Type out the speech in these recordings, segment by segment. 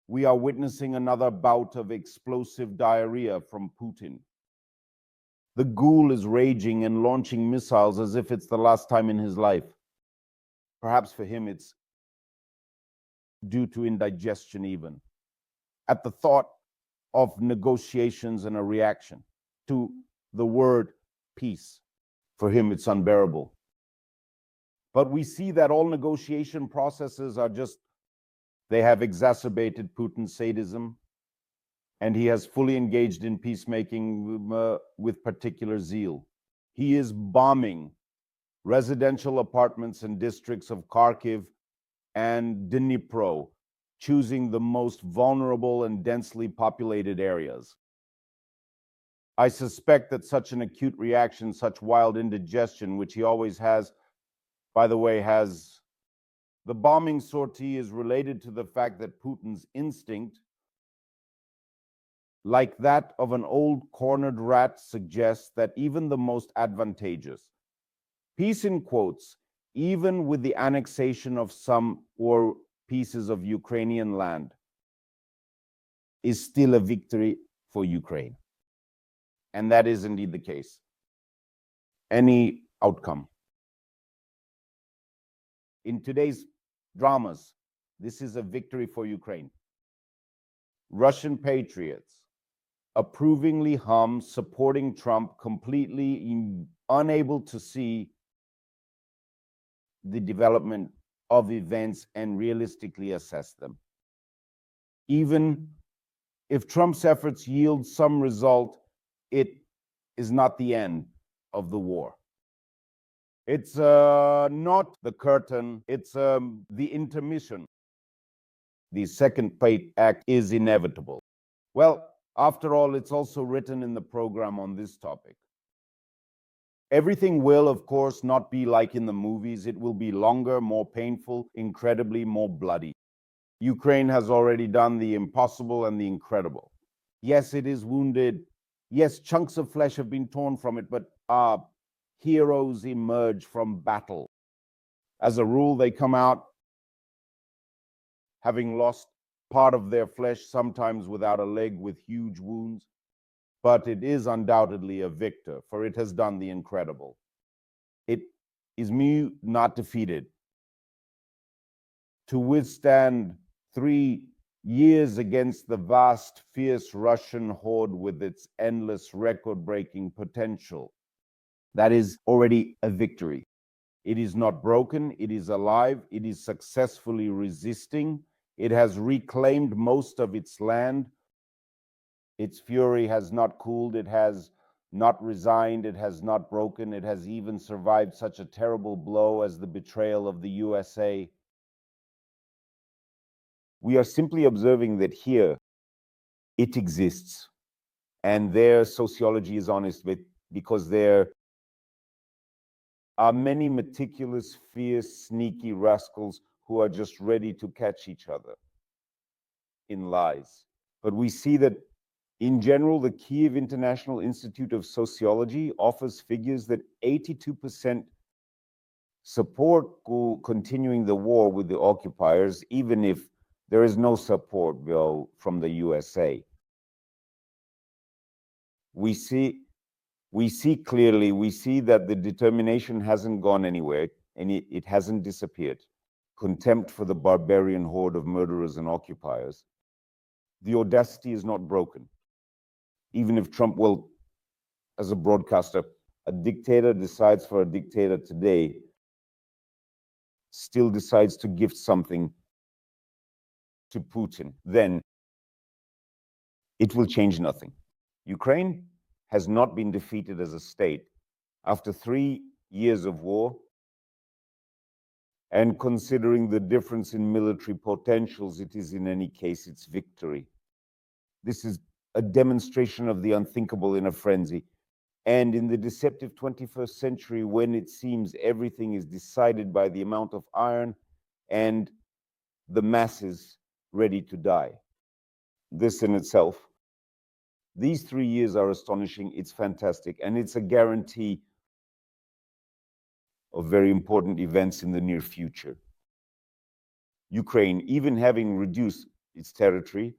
we are witnessing another bout of explosive diarrhea from Putin. The ghoul is raging and launching missiles as if it's the last time in his life. Perhaps for him it's due to indigestion even. At the thought of negotiations and a reaction to the word peace, for him it's unbearable. But we see that all negotiation processes are they have exacerbated Putin's sadism, and he has fully engaged in peacemaking with particular zeal. He is bombing residential apartments and districts of Kharkiv and Dnipro, choosing the most vulnerable and densely populated areas. I suspect that such an acute reaction, such wild indigestion, which he always has, by the way, the bombing sortie is related to the fact that Putin's instinct, like that of an old cornered rat, suggests that even the most advantageous, peace in quotes, even with the annexation of some or pieces of Ukrainian land, is still a victory for Ukraine. And that is indeed the case. Any outcome. In today's dramas, this is a victory for Ukraine. Russian patriots approvingly hum, supporting Trump, completely unable to see the development of events and realistically assess them. Even if Trump's efforts yield some result, it is not the end of the war. It's not the curtain, it's the intermission. The second act is inevitable. Well, after all, it's also written in the program on this topic. Everything will, of course, not be like in the movies. It will be longer, more painful, incredibly more bloody. Ukraine has already done the impossible and the incredible. Yes, it is wounded. Yes, chunks of flesh have been torn from it, but heroes emerge from battle. As a rule, they come out having lost part of their flesh, sometimes without a leg, with huge wounds. But it is undoubtedly a victor, for it has done the incredible. It is not defeated. To withstand 3 years against the vast, fierce Russian horde with its endless record-breaking potential, that is already a victory. It is not broken, it is alive, it is successfully resisting, it has reclaimed most of its land. Its fury has not cooled, it has not resigned, it has not broken, it has even survived such a terrible blow as the betrayal of the USA. We are simply observing that here it exists, and their sociology is honest with, because there are many meticulous, fierce, sneaky rascals who are just ready to catch each other in lies. But we see that in general, the Kiev International Institute of Sociology offers figures that 82% support continuing the war with the occupiers, even if there is no support from the USA. We see clearly, we see that the determination hasn't gone anywhere, and it hasn't disappeared. Contempt for the barbarian horde of murderers and occupiers. The audacity is not broken. Even if Trump will, as a broadcaster, a dictator decides for a dictator today, still decides to gift something to Putin, then it will change nothing. Ukraine has not been defeated as a state. After 3 years of war, and considering the difference in military potentials, it is in any case its victory. This is a demonstration of the unthinkable in a frenzy. And in the deceptive 21st century, when it seems everything is decided by the amount of iron and the masses ready to die. This in itself, these 3 years are astonishing, it's fantastic, and it's a guarantee of very important events in the near future. Ukraine, even having reduced its territory,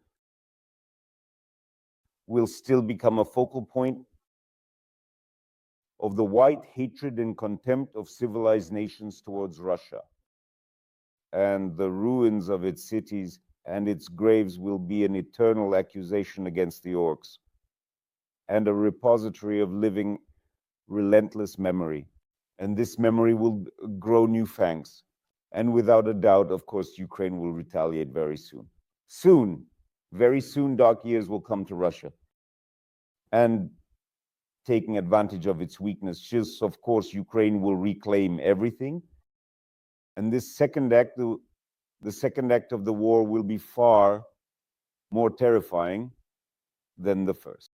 will still become a focal point of the wide hatred and contempt of civilized nations towards Russia. And the ruins of its cities and its graves will be an eternal accusation against the orcs, and a repository of living, relentless memory. And this memory will grow new fangs. And without a doubt, of course, Ukraine will retaliate very soon. Soon, very soon, dark years will come to Russia. And taking advantage of its weakness, just of course, Ukraine will reclaim everything. And this second act, the second act of the war will be far more terrifying than the first.